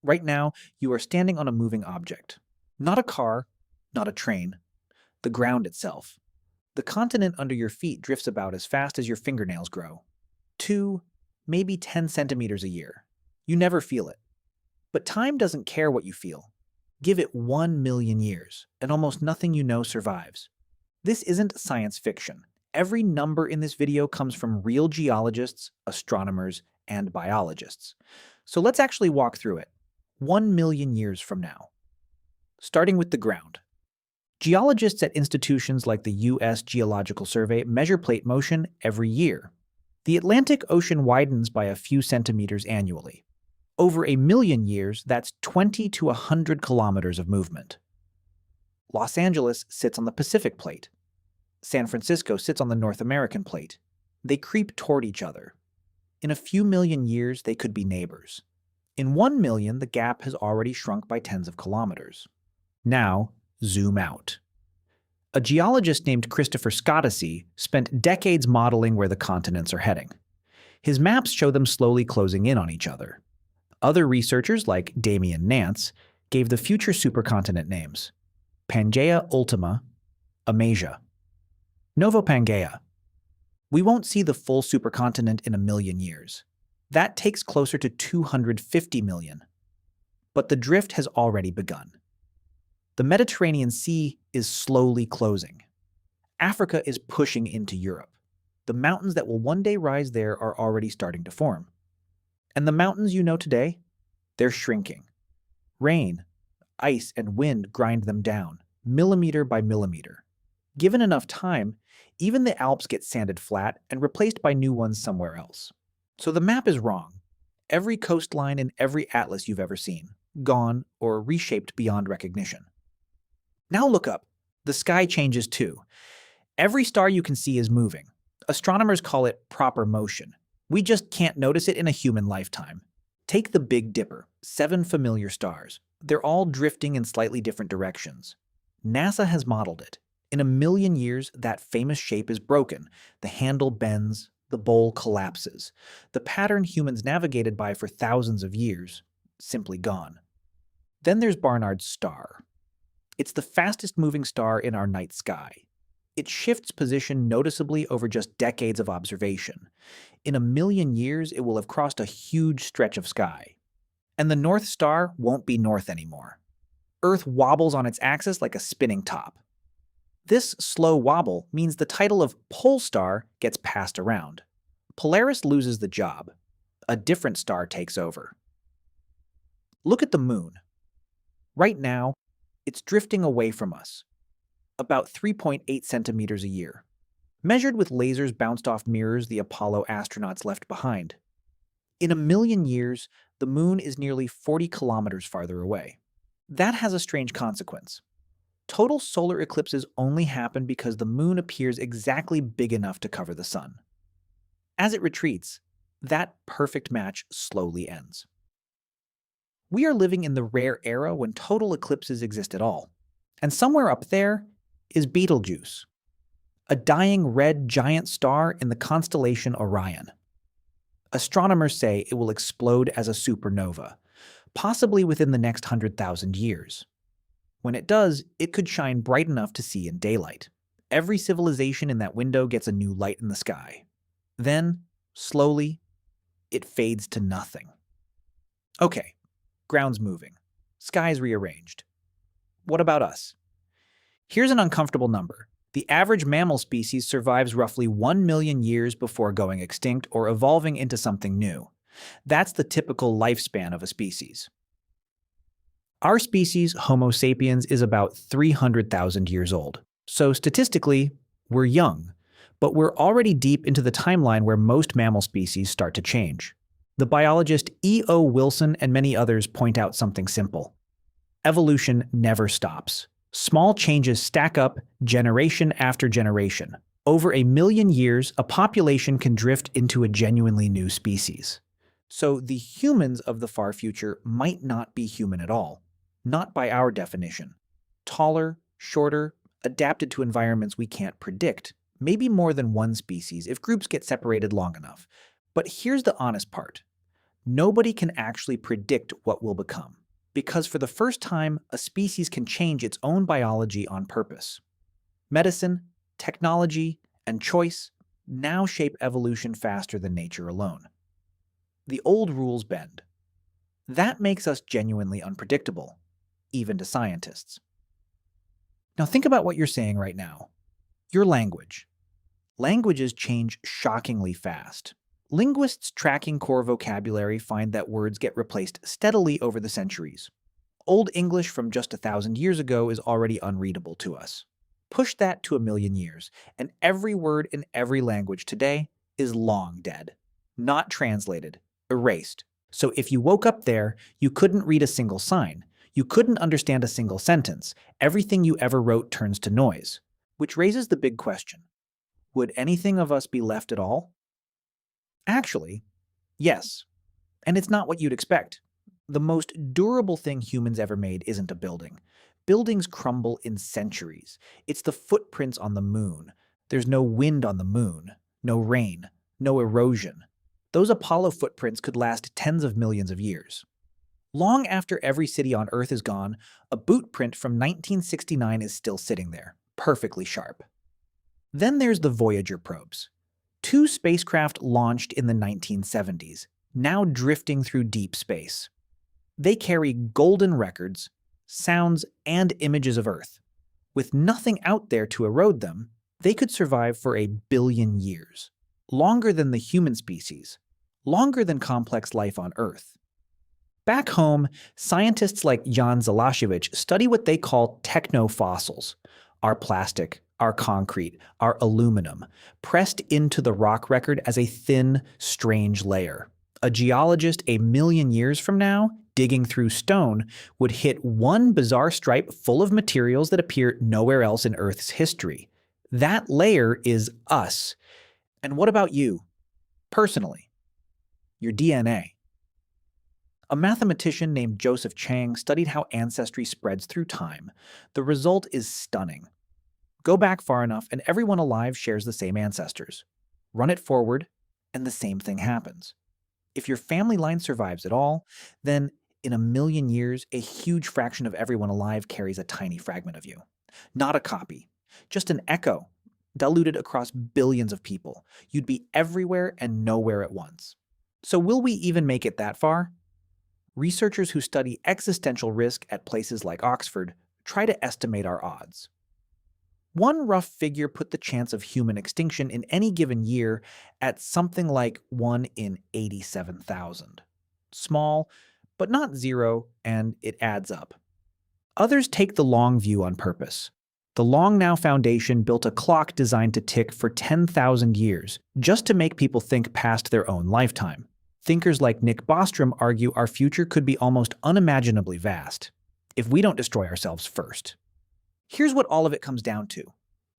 Right now, you are standing on a moving object. Not a car, not a train, the ground itself. The continent under your feet drifts about as fast as your fingernails grow. 2, maybe 10 centimeters a year. You never feel it. But time doesn't care what you feel. Give it 1 million years, and almost nothing you know survives. This isn't science fiction. Every number in this video comes from real geologists, astronomers, and biologists. So let's actually walk through it. 1 million years from now. Starting with the ground. Geologists at institutions like the US Geological Survey measure plate motion every year. The Atlantic Ocean widens by a few centimeters annually. Over 1 million years, that's 20 to 100 kilometers of movement. Los Angeles sits on the Pacific plate. San Francisco sits on the North American plate. They creep toward each other. In a few million years, they could be neighbors. In 1 million, the gap has already shrunk by tens of kilometers. Now, zoom out. A geologist named Christopher Scottisy spent decades modeling where the continents are heading. His maps show them slowly closing in on each other. Other researchers, like Damian Nance, gave the future supercontinent names: Pangaea Ultima, Amasia, Novopangaea. We won't see the full supercontinent in 1 million years. That takes closer to 250 million. But the drift has already begun. The Mediterranean Sea is slowly closing. Africa is pushing into Europe. The mountains that will one day rise there are already starting to form. And the mountains you know today? They're shrinking. Rain, ice, and wind grind them down, millimeter by millimeter. Given enough time, even the Alps get sanded flat and replaced by new ones somewhere else. So the map is wrong. Every coastline in every atlas you've ever seen, gone or reshaped beyond recognition. Now look up. The sky changes too. Every star you can see is moving. Astronomers call it proper motion. We just can't notice it in a human lifetime. Take the Big Dipper, 7 familiar stars. They're all drifting in slightly different directions. NASA has modeled it. In 1 million years, that famous shape is broken. The handle bends, the bowl collapses. The pattern humans navigated by for thousands of years, simply gone. Then there's Barnard's star. It's the fastest moving star in our night sky. It shifts position noticeably over just decades of observation. In 1 million years, it will have crossed a huge stretch of sky. And the North Star won't be north anymore. Earth wobbles on its axis like a spinning top. This slow wobble means the title of pole star gets passed around. Polaris loses the job. A different star takes over. Look at the moon. Right now, it's drifting away from us, about 3.8 centimeters a year, measured with lasers bounced off mirrors the Apollo astronauts left behind. In 1 million years, the moon is nearly 40 kilometers farther away. That has a strange consequence. Total solar eclipses only happen because the moon appears exactly big enough to cover the sun. As it retreats, that perfect match slowly ends. We are living in the rare era when total eclipses exist at all. And somewhere up there is Betelgeuse, a dying red giant star in the constellation Orion. Astronomers say it will explode as a supernova, possibly within the next 100,000 years. When it does, it could shine bright enough to see in daylight. Every civilization in that window gets a new light in the sky. Then, slowly, it fades to nothing. Okay, ground's moving. Sky's rearranged. What about us? Here's an uncomfortable number. The average mammal species survives roughly 1 million years before going extinct or evolving into something new. That's the typical lifespan of a species. Our species, Homo sapiens, is about 300,000 years old. So statistically, we're young, but we're already deep into the timeline where most mammal species start to change. The biologist E.O. Wilson and many others point out something simple. Evolution never stops. Small changes stack up generation after generation. Over 1 million years, a population can drift into a genuinely new species. So the humans of the far future might not be human at all. Not by our definition. Taller, shorter, adapted to environments we can't predict. Maybe more than one species if groups get separated long enough. But here's the honest part. Nobody can actually predict what will become, because for the first time, a species can change its own biology on purpose. Medicine, technology, and choice now shape evolution faster than nature alone. The old rules bend. That makes us genuinely unpredictable, even to scientists. Now think about what you're saying right now. Your language. Languages change shockingly fast. Linguists tracking core vocabulary find that words get replaced steadily over the centuries. Old English from just 1,000 years ago is already unreadable to us. Push that to 1,000,000 years, and every word in every language today is long dead. Not translated, erased. So if you woke up there, you couldn't read a single sign. You couldn't understand a single sentence. Everything you ever wrote turns to noise. Which raises the big question. Would anything of us be left at all? Actually, yes. And it's not what you'd expect. The most durable thing humans ever made isn't a building. Buildings crumble in centuries. It's the footprints on the moon. There's no wind on the moon, no rain, no erosion. Those Apollo footprints could last tens of millions of years. Long after every city on Earth is gone, a boot print from 1969 is still sitting there, perfectly sharp. Then there's the Voyager probes. 2 spacecraft launched in the 1970s, now drifting through deep space. They carry golden records, sounds, and images of Earth. With nothing out there to erode them, they could survive for 1,000,000,000 years. Longer than the human species, longer than complex life on Earth. Back home, scientists like Jan Zalasiewicz study what they call technofossils, our plastic, our concrete, our aluminum, pressed into the rock record as a thin, strange layer. A geologist 1,000,000 years from now, digging through stone, would hit one bizarre stripe full of materials that appear nowhere else in Earth's history. That layer is us. And what about you? Personally? Your DNA. A mathematician named Joseph Chang studied how ancestry spreads through time. The result is stunning. Go back far enough and everyone alive shares the same ancestors. Run it forward, and the same thing happens. If your family line survives at all, then in 1,000,000 years, a huge fraction of everyone alive carries a tiny fragment of you. Not a copy, just an echo, diluted across billions of people. You'd be everywhere and nowhere at once. So will we even make it that far? Researchers who study existential risk at places like Oxford try to estimate our odds. One rough figure put the chance of human extinction in any given year at something like 1 in 87,000. Small, but not zero, and it adds up. Others take the long view on purpose. The Long Now Foundation built a clock designed to tick for 10,000 years, just to make people think past their own lifetime. Thinkers like Nick Bostrom argue our future could be almost unimaginably vast, if we don't destroy ourselves first. Here's what all of it comes down to.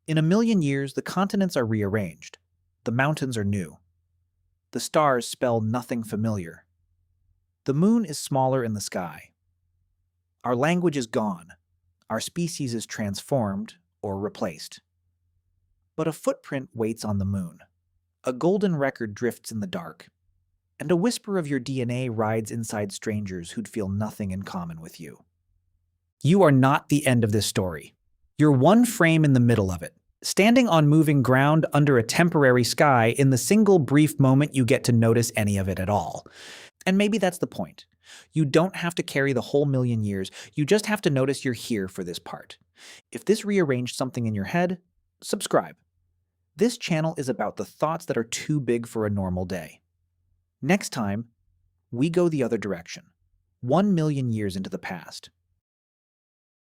In 1,000,000 years, the continents are rearranged. The mountains are new. The stars spell nothing familiar. The moon is smaller in the sky. Our language is gone. Our species is transformed or replaced. But a footprint waits on the moon. A golden record drifts in the dark. And a whisper of your DNA rides inside strangers who'd feel nothing in common with you. You are not the end of this story. You're one frame in the middle of it, standing on moving ground under a temporary sky in the single brief moment you get to notice any of it at all. And maybe that's the point. You don't have to carry the whole 1,000,000 years, you just have to notice you're here for this part. If this rearranged something in your head, subscribe. This channel is about the thoughts that are too big for a normal day. Next time, we go the other direction, 1,000,000 years into the past.